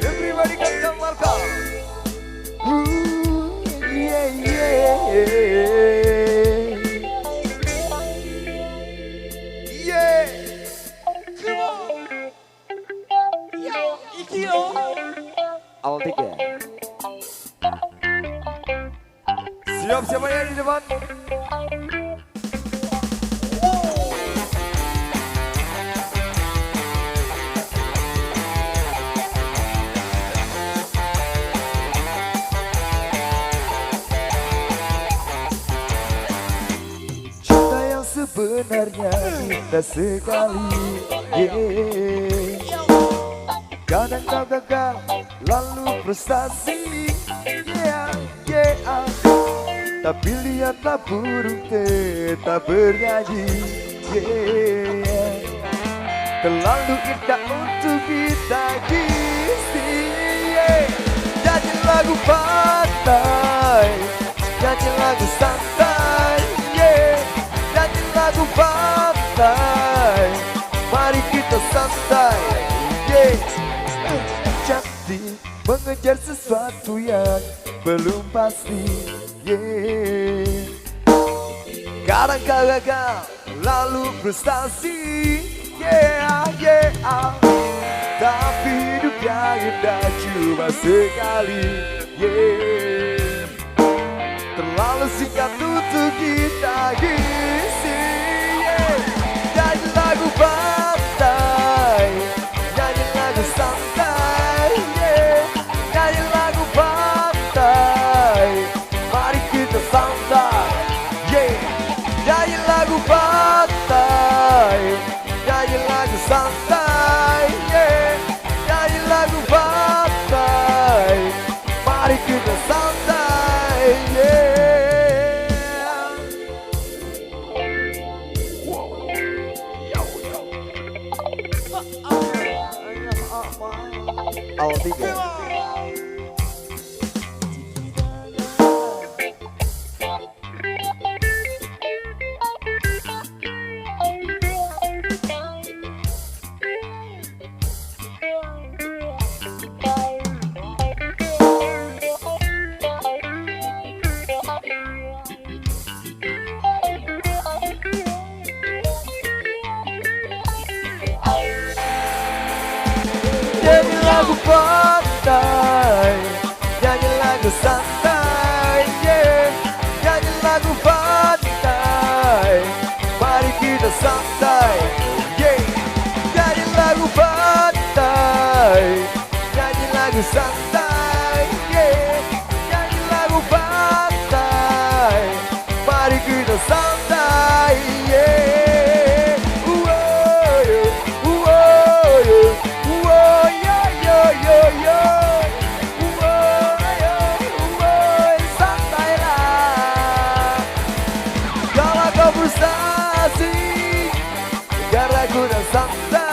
Everybody come down, welcome. Yeah, yeah. Yeah. Come on. Yo, Ikio. Awal tiga. Siap siapa yang di depan? Sebenarnya kita sekali, yeah. Kadang kau gagal, lalu frustasi, yeah, yeah. Tapi lihatlah burung tetap bernyanyi, yeah. Terlalu indah untuk kita kisi, yeah. Nyanyi lagu pantai, nyanyi lagu santai, yeah. Nyanyi lagu pantai, mari kita santai, yeah. Cantik mengejar sesuatu yang belum pasti, yeah. Kadang kau gagal, lalu frustasi, yeah, yeah. Tapi hidup yang indah cuma sekali, yeah. Terlalu singkat untuk kita isi, yeah. Nyanyi lagu pantai, nyanyi lagu santai, yeah. Nyanyi lagu pantai, mari kita santai, yeah. Nyanyi lagu pantai, nyanyi lagu santai, yeah. Nyanyi lagu pantai, mari kita santai, yeah. Awal tiga. Nyanyi lagu pantai, nyanyi lagu santai, yeah. Nyanyi lagu pantai, mari kita santai, yeah. Nyanyi lagu pantai, nyanyi lagu santai, yeah. Nyanyi lagu pantai, mari kita santai, yeah. Frustasi, gara-gara santai.